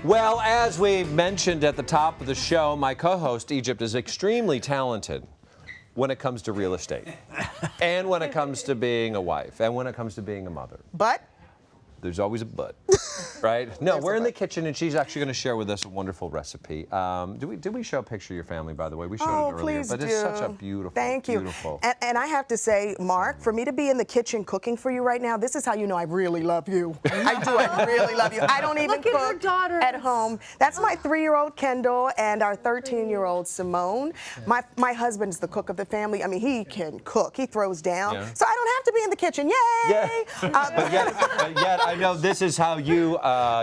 Well, as we mentioned at the top of the show, my co-host, Egypt, is extremely talented when it comes to real estate, and when it comes to being a wife, and when it comes to being a mother. But? There's always a but, right? No, we're in the kitchen, and she's actually going to share with us a wonderful recipe. Did we show a picture of your family, by the way? We showed it earlier, but it's such a beautiful, Thank you. beautiful. And I have to say, Mark, for me to be in the kitchen cooking for you right now, this is how you know I really love you. I do. I really love you. I don't even cook at home. That's my 3-year-old Kendall and our 13-year-old Simone. My husband's the cook of the family. I mean, he can cook. He throws down. Yeah. So I don't have to be in the kitchen. Yay! Yeah. But yet, I know this is how you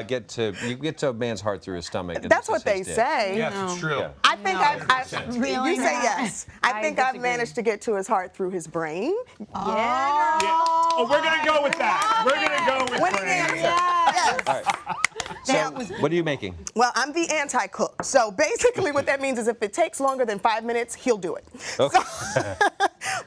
get to a man's heart through his stomach. That's what they say. Yes, it's true. Yeah. I think Really? you say yes. I think I've managed to get to his heart through his brain. Yeah. Oh, we're gonna go with that. We're gonna go with Winning brain. answer. Yes. All right. So, what are you making? Well, I'm the anti-cook. So basically what that means is if it takes longer than 5 minutes, he'll do it. Okay. So,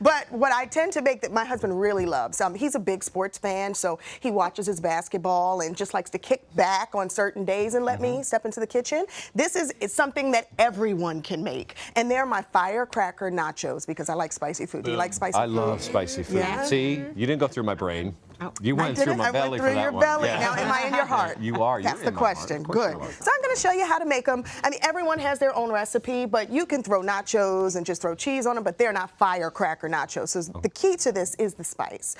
but what I tend to make that my husband really loves, he's a big sports fan, so he watches his basketball and just likes to kick back on certain days and let me step into the kitchen. It's something that everyone can make. And they're my Firecracker Nachos because I like spicy food. Do you like spicy food? I love spicy food. Yeah. See, you didn't go through my brain. You went through my belly for that one. I went through your belly. Yeah. Now, am I in your heart? You are. That's You're the in my heart. question. Of course Good. you are. So I'm going to show you how to make them. I mean, everyone has their own recipe, but you can throw nachos and just throw cheese on them, but they're not Firecracker Nachos. So the key to this is the spice.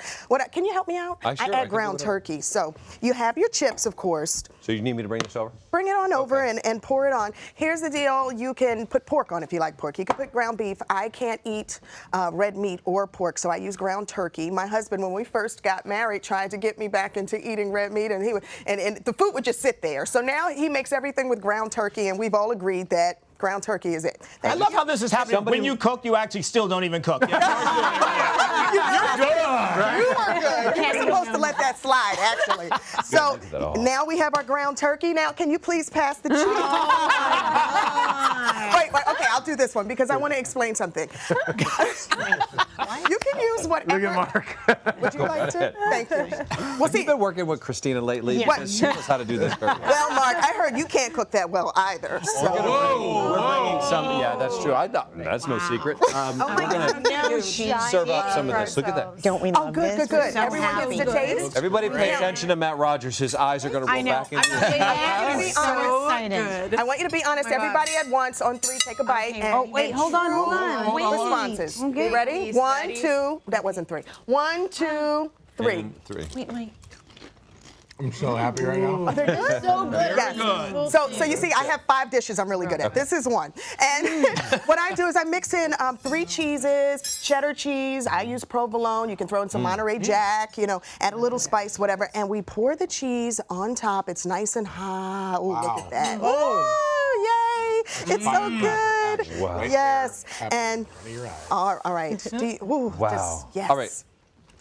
Can you help me out? Sure, I add can ground do whatever. turkey. So you have your chips, of course. So you need me to bring this over? Bring it on over Okay. and pour it on. Here's the deal. You can put pork on if you like pork. You can put ground beef. I can't eat red meat or pork, so I use ground turkey. My husband, when we first got married, tried to get me back into eating red meat, and and the food would just sit there. So now he makes everything with ground turkey, and we've all agreed that ground turkey is it. I love how this is happening. When you cook, you actually still don't even cook. You're good. Right? You are good. You're supposed to let that slide, actually. So now we have our ground turkey. Now, can you please pass the cheese? Wait, okay, I'll do this one because I want to explain something. You can use whatever. Look at Mark. Would you like to? Thank you. Well, Have you been working with Christina lately? Yeah. Because she knows how to do this very well. Well, Mark, I heard you can't cook that well either. So. We're bringing some. Yeah, that's true. That's no secret. We're going to serve up some of this. Look at that. Don't we Oh, love good, this? good, good. So Everyone happy. gets to taste. Everybody pay attention to Matt Rogers. His eyes are going to roll back into his head. So excited. I want you to be honest. Everybody at once on 3, take a bite. Okay. And, Oh, wait, and hold on. true Wait. responses. Okay. You ready? 1, 2. That wasn't 3. 1, 2, 3. And 3. Wait. I'm so happy right now. They're good? So good. Yes. So you see, I have 5 dishes I'm really good at. This is one. And what I do is I mix in 3 cheeses, cheddar cheese. I use provolone. You can throw in some Monterey Jack, add a little spice, whatever. And we pour the cheese on top. It's nice and hot. Oh, look at that. Oh, yay. It's so good. Wow. Yes. And all right. Wow. Yes. All right.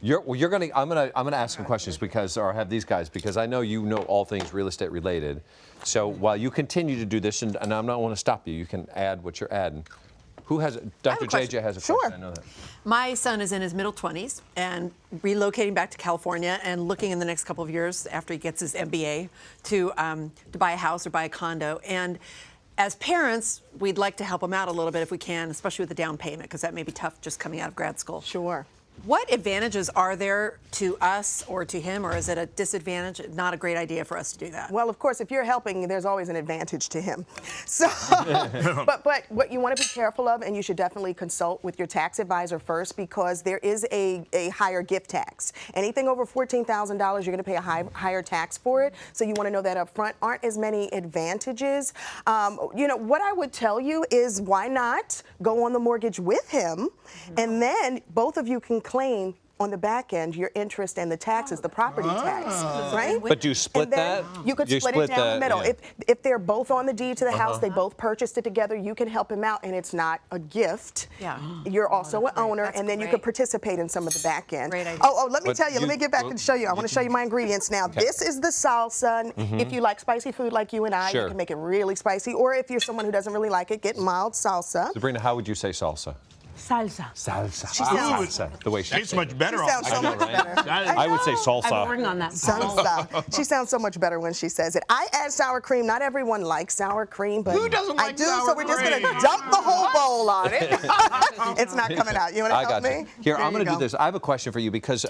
I'm gonna ask some questions or have these guys because I know you know all things real estate related. So while you continue to do this, and I'm not want to stop you, you can add what you're adding. Who has it? Dr. JJ has a question. Sure. I know that. My son is in his middle 20s and relocating back to California and looking in the next couple of years after he gets his MBA to buy a house or buy a condo. And as parents, we'd like to help him out a little bit if we can, especially with the down payment, because that may be tough just coming out of grad school. Sure. What advantages are there to us or to him, or is it a disadvantage? Not a great idea for us to do that. Well, of course, if you're helping, there's always an advantage to him. So, but what you want to be careful of, and you should definitely consult with your tax advisor first, because there is a higher gift tax. Anything over $14,000, you're going to pay a higher tax for it. So you want to know that up front. Aren't as many advantages. What I would tell you is why not go on the mortgage with him, and then both of you can claim on the back end your interest and the taxes, the property tax, right? But do you split And then that? You could You split it down that, the middle. yeah. If they're both on the deed to the house, they both purchased it together, you can help him out, and it's not a gift. Yeah. You're also an owner, That's and then you great. could participate in some of the back end. Great idea. Let me But tell you. Let me get back and show you. I want to show you my ingredients now. This is the salsa. If you like spicy food like you and I, Sure. you can make it really spicy. Or if you're someone who doesn't really like it, get mild salsa. Sabrina, how would you say salsa? Salsa. Salsa. She sounds- Salsa. The way she Tastes much better. She sounds so much better. I would say salsa. I'm working on that. Salsa. She sounds so much better when she says it. I add sour cream. Not everyone likes sour cream, but Who doesn't I like do. sour So we're just cream? gonna dump the whole bowl on it. It's not coming out. You want to I help got me? you. Here, There I'm you going to do go. this. I have a question for you because,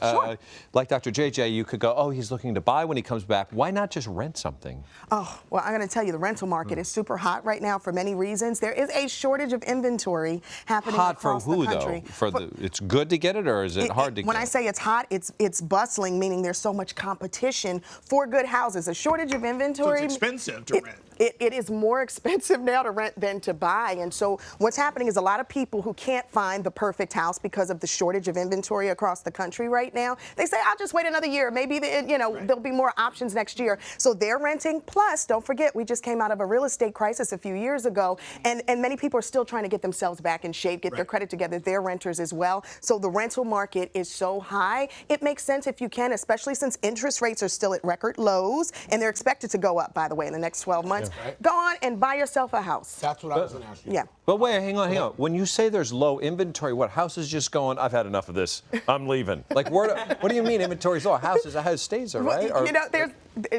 like Dr. JJ, you could go, oh, he's looking to buy when he comes back. Why not just rent something? Oh, well, I'm going to tell you, the rental market is super hot right now for many reasons. There is a shortage of inventory happening Hot for across who, the country. though? It's good to get it, or is it hard to get? When I say it's hot, it's bustling, meaning there's so much competition for good houses. A shortage of So inventory. it's expensive to rent. It is more expensive now to rent than to buy. And so what's happening is a lot of people who can't find the perfect house because of the shortage of inventory across the country right now, they say, I'll just wait another year. Maybe, there'll be more options next year. So they're renting. Plus, don't forget, we just came out of a real estate crisis a few years ago, and many people are still trying to get themselves back in shape, get their credit together. They're renters as well. So the rental market is so high. It makes sense if you can, especially since interest rates are still at record lows, and they're expected to go up, by the way, in the next 12 months. Go on and buy yourself a house. That's what I was going to ask you. Yeah. But wait, hang on. When you say there's low inventory, what, house is just going, I've had enough of this, I'm leaving. Like, what do you mean inventory's low? A house stays there, right? Or-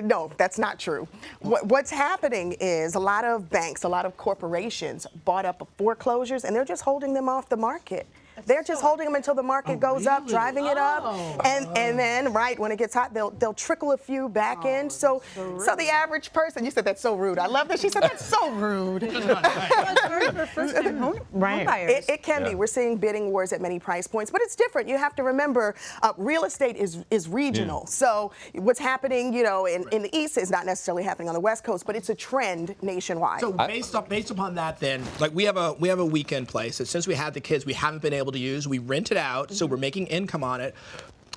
No, that's not true. What's happening is a lot of banks, a lot of corporations bought up foreclosures, and they're just holding them off the market. They're just holding them until the market goes up, driving it up, and then when it gets hot, they'll trickle a few back in. So the average person, you said that's so rude. I love that she said that's so rude. Right. It can be. We're seeing bidding wars at many price points, but it's different. You have to remember, real estate is regional. So what's happening, in the East is not necessarily happening on the West Coast, but it's a trend nationwide. So based upon that, then, like we have a weekend place that since we had the kids, we haven't been able to use. We rent it out, so we're making income on it.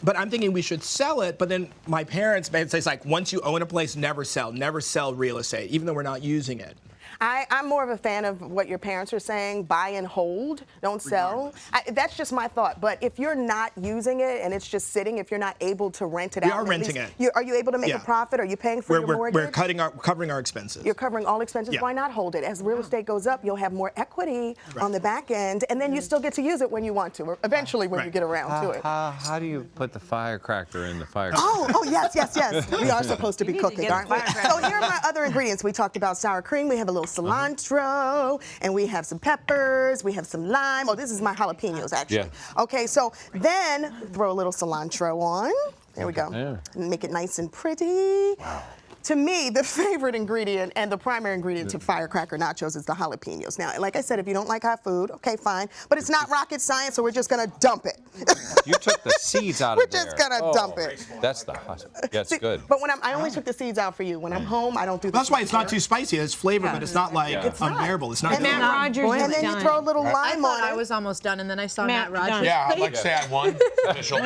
But I'm thinking we should sell it. But then my parents say it's like once you own a place, never sell real estate, even though we're not using it. I'm more of a fan of what your parents are saying, buy and hold, don't sell. That's just my thought. But if you're not using it and it's just sitting, if you're not able to rent it out. We are renting it. Are you able to make a profit? Are you paying for your mortgage? We're covering our expenses. You're covering all expenses. Yeah. Why not hold it? As real estate goes up, you'll have more equity on the back end, and then you still get to use it when you want to, or eventually when you get around to it. How do you put the firecracker in the firecracker? Oh, yes. We are supposed to be cooking, aren't we? So here are my other ingredients. We talked about sour cream. We have a little cilantro, and we have some peppers. We have some lime. Oh, this is my jalapenos, actually. Yeah. Okay, so then throw a little cilantro on. There we go. Yeah. And make it nice and pretty. Wow. To me, the favorite ingredient and the primary ingredient to Firecracker Nachos is the jalapenos. Now, like I said, if you don't like hot food, okay, fine. But it's not rocket science, so we're just going to dump it. You took the seeds out We're of there. just going to dump it. That's the hot. Yeah, it's See, good. But when I only took the seeds out for you. When I'm home, I don't do that. That's why it's not too spicy. It's flavor, but it's not like unbearable. It's not. And then, Matt Rogers and is then you done. throw a little I lime thought on it. I was almost done, and then I saw Matt, Matt Rogers. done. Yeah, I'd like to say I won. Official.